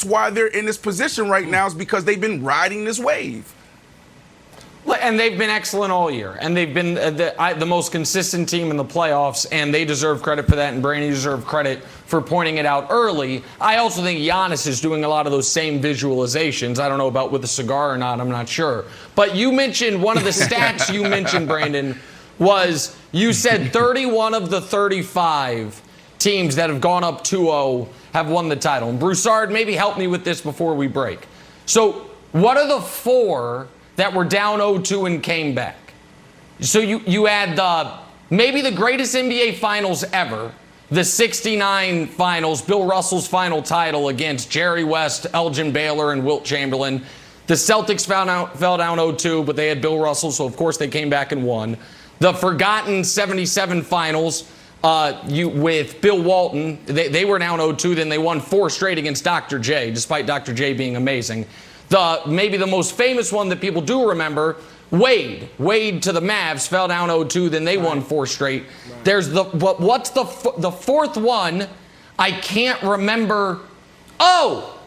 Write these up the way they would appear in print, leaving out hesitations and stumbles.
that's why they're in this position right now, is because they've been riding this wave. And they've been excellent all year. And they've been the most consistent team in the playoffs, and they deserve credit for that, and Brandon, you deserve credit for pointing it out early. I also think Giannis is doing a lot of those same visualizations. I don't know about with a cigar or not, I'm not sure. But you mentioned, one of the stats you mentioned, Brandon, was you said 31 of the 35 teams that have gone up 2-0 have won the title. And Broussard, maybe help me with this before we break. So what are the 4 that were down 0-2 and came back? So you add maybe the greatest NBA finals ever, the 69 finals, Bill Russell's final title against Jerry West, Elgin Baylor, and Wilt Chamberlain. The Celtics fell down 0-2, but they had Bill Russell, so of course they came back and won. The forgotten 77 finals with Bill Walton, they were down 0-2, then they won 4 straight against Dr. J, despite Dr. J being amazing. Maybe the most famous one that people do remember, Wade to the Mavs, fell down 0-2, then they won 4 straight. Right. There's what's the fourth one? I can't remember. Oh,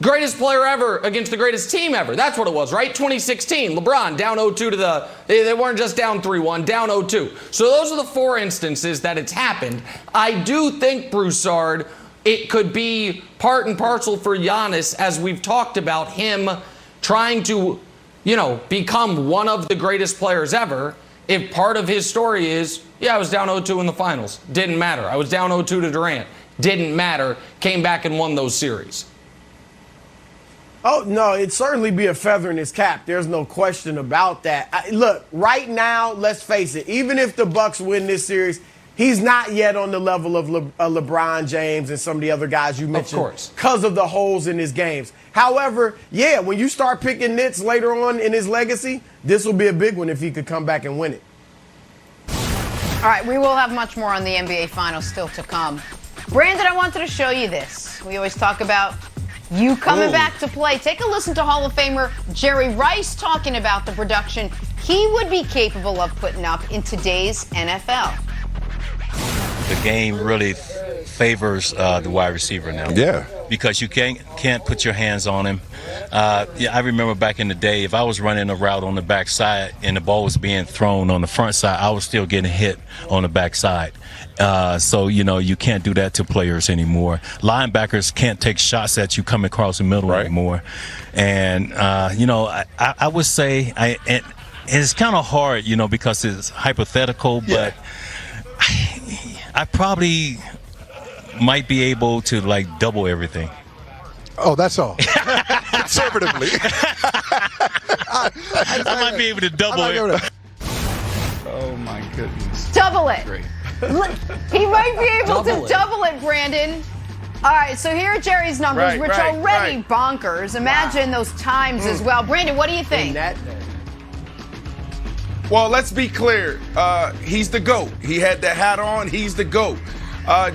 greatest player ever against the greatest team ever. That's what it was, right? 2016, LeBron down 0-2 they weren't just down 3-1, down 0-2. So those are the 4 instances that it's happened. I do think, Broussard, it could be part and parcel for Giannis, as we've talked about, him trying to, become one of the greatest players ever. If part of his story is, I was down 0-2 in the finals. Didn't matter. I was down 0-2 to Durant. Didn't matter. Came back and won those series. Oh, no, it'd certainly be a feather in his cap. There's no question about that. Look, right now, let's face it, even if the Bucks win this series, he's not yet on the level of LeBron James and some of the other guys you mentioned, because of the holes in his games. However, when you start picking nits later on in his legacy, this will be a big one if he could come back and win it. All right, we will have much more on the NBA Finals still to come. Brandon, I wanted to show you this. We always talk about you coming back to play. Take a listen to Hall of Famer Jerry Rice talking about the production he would be capable of putting up in today's NFL. The game really favors the wide receiver now. Yeah. Because you can't put your hands on him. I remember back in the day, if I was running a route on the backside and the ball was being thrown on the front side, I was still getting hit on the backside. So, you can't do that to players anymore. Linebackers can't take shots at you coming across the middle anymore. And, I would say, it's kind of hard, because it's hypothetical, but I probably might be able to double everything. Oh, that's all. Conservatively. I might be able to double it. Oh my goodness. Double it. Great. He might be able to double it, Brandon. All right, so here are Jerry's numbers, which are already bonkers. Imagine those times as well. Brandon, what do you think? Well, let's be clear. He's the GOAT. He had the hat on. He's the GOAT.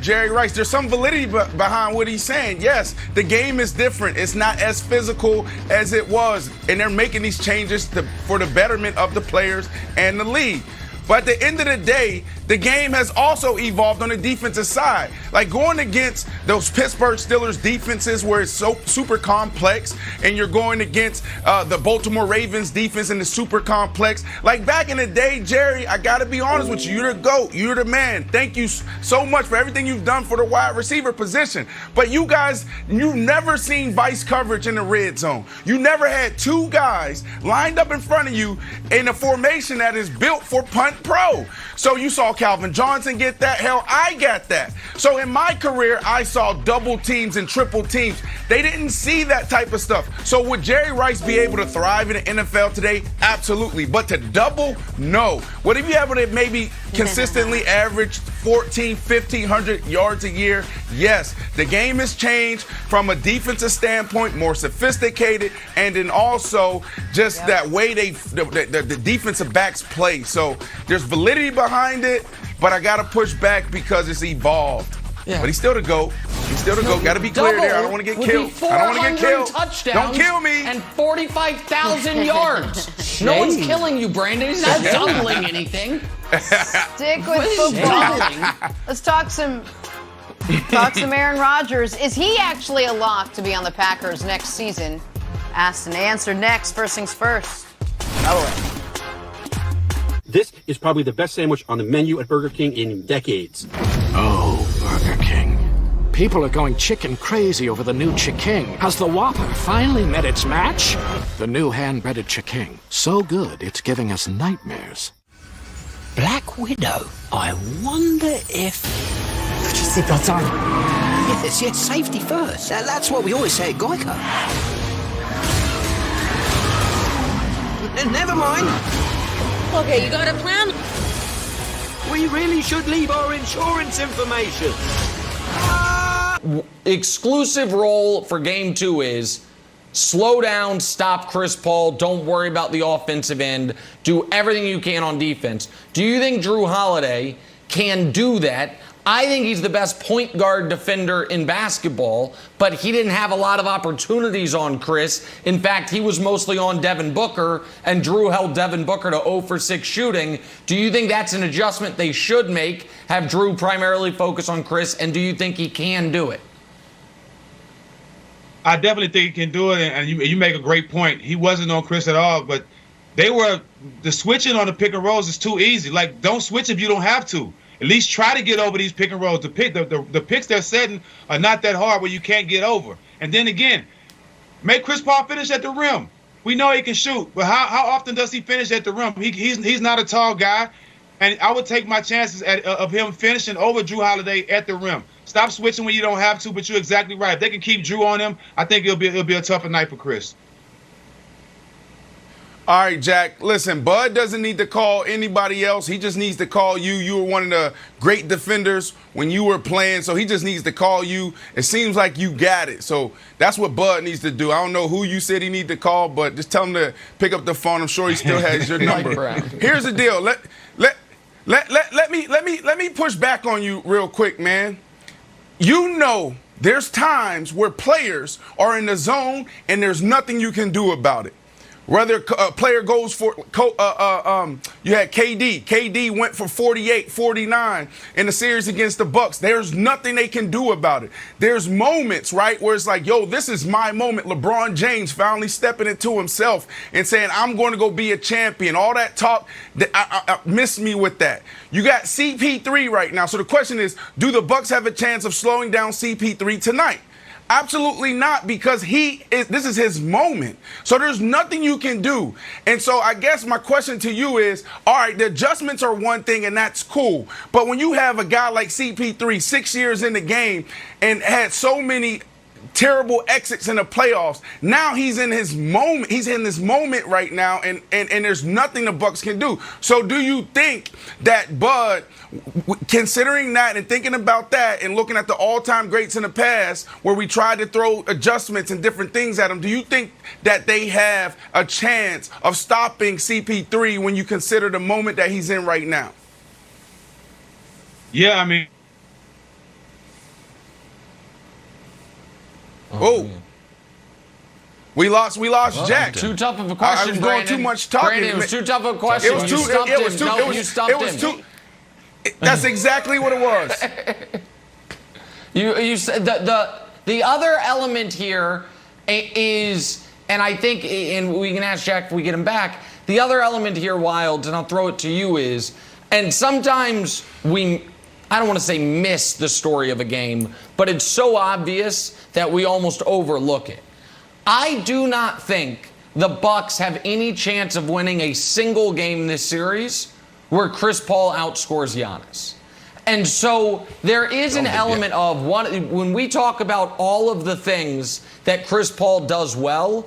Jerry Rice, there's some validity behind what he's saying. Yes, the game is different. It's not as physical as it was. And they're making these changes for the betterment of the players and the league. But at the end of the day, the game has also evolved on the defensive side. Like going against those Pittsburgh Steelers defenses where it's so super complex, and you're going against the Baltimore Ravens defense and the super complex. Like back in the day, Jerry, I got to be honest with you. You're the GOAT. You're the man. Thank you so much for everything you've done for the wide receiver position. But you guys, you've never seen vice coverage in the red zone. You never had 2 guys lined up in front of you in a formation that is built for punt pro. So you saw Calvin Johnson get that. Hell, I got that. So in my career, I saw double teams and triple teams. They didn't see that type of stuff. So would Jerry Rice be able to thrive in the NFL today? Absolutely. But to double, no. What if you able to maybe consistently average 1,500 yards a year? Yes. The game has changed from a defensive standpoint, more sophisticated, and then also just that way the defensive backs play. So there's validity behind it, but I got to push back because it's evolved. Yeah. But he's still the GOAT. He's still the GOAT. Got to be clear there. I don't want to get killed. I don't want to get killed. Don't kill me. And 45,000 yards. No one's killing you, Brandon. He's not doubling anything. Stick with football. Let's talk some Talk some Aaron Rodgers. Is he actually a lock to be on the Packers next season? Asked and answered next. First things first. This is probably the best sandwich on the menu at Burger King in decades. Oh, Burger King. People are going chicken crazy over the new Chicken. Has the Whopper finally met its match? The new hand-breaded Chicken. So good, it's giving us nightmares. Black Widow. I wonder if... Yes, safety first. That's what we always say at Geico. Never mind. Okay, you got a plan? We really should leave our insurance information. Exclusive role for game 2 is slow down, stop Chris Paul, don't worry about the offensive end, do everything you can on defense. Do you think Drew Holiday can do that? I think he's the best point guard defender in basketball, but he didn't have a lot of opportunities on Chris. In fact, he was mostly on Devin Booker, and Drew held Devin Booker to 0 for 6 shooting. Do you think that's an adjustment they should make, have Drew primarily focus on Chris, and do you think he can do it? I definitely think he can do it, and you make a great point. He wasn't on Chris at all, but the switching on the pick and rolls is too easy. Like, don't switch if you don't have to. At least try to get over these pick and rolls. The picks they're setting are not that hard where you can't get over. And then again, make Chris Paul finish at the rim. We know he can shoot, but how often does he finish at the rim? He's not a tall guy, and I would take my chances of him finishing over Drew Holiday at the rim. Stop switching when you don't have to, but you're exactly right. If they can keep Drew on him, I think it'll be a tougher night for Chris. All right, Jack. Listen, Bud doesn't need to call anybody else. He just needs to call you. You were one of the great defenders when you were playing, so he just needs to call you. It seems like you got it. So that's what Bud needs to do. I don't know who you said he need to call, but just tell him to pick up the phone. I'm sure he still has your number. Here's the deal. Let me push back on you real quick, man. You know there's times where players are in the zone and there's nothing you can do about it. Whether a player goes for, you had KD. KD went for 48, 49 in the series against the Bucks. There's nothing they can do about it. There's moments, right, where it's like, yo, this is my moment. LeBron James finally stepping into himself and saying, I'm going to go be a champion. All that talk, I miss me with that. You got CP3 right now. So the question is, do the Bucks have a chance of slowing down CP3 tonight? Absolutely not, because this is his moment. So there's nothing you can do. And so I guess my question to you is, all right, the adjustments are one thing and that's cool. But when you have a guy like CP3, 6 years in the game and had so many terrible exits in the playoffs, now he's in his moment. He's in this moment right now, and there's nothing the Bucks can do. So do you think that Bud, considering that and thinking about that and looking at the all-time greats in the past where we tried to throw adjustments and different things at them, do you think that they have a chance of stopping CP3 when you consider the moment that he's in right now? Yeah, I mean, oh, we lost Jack. Too tough of a question, I was doing Brandon. too much talking. Brandon, it was too tough of a question. It was too. You stumped him. That's exactly what it was. You said the other element here is, and I think, and we can ask Jack if we get him back. The other element here, Wild, and I'll throw it to you is, and sometimes I don't want to say miss the story of a game, but it's so obvious that we almost overlook it. I do not think the Bucks have any chance of winning a single game this series where Chris Paul outscores Giannis. And so there is an element of when we talk about all of the things that Chris Paul does well,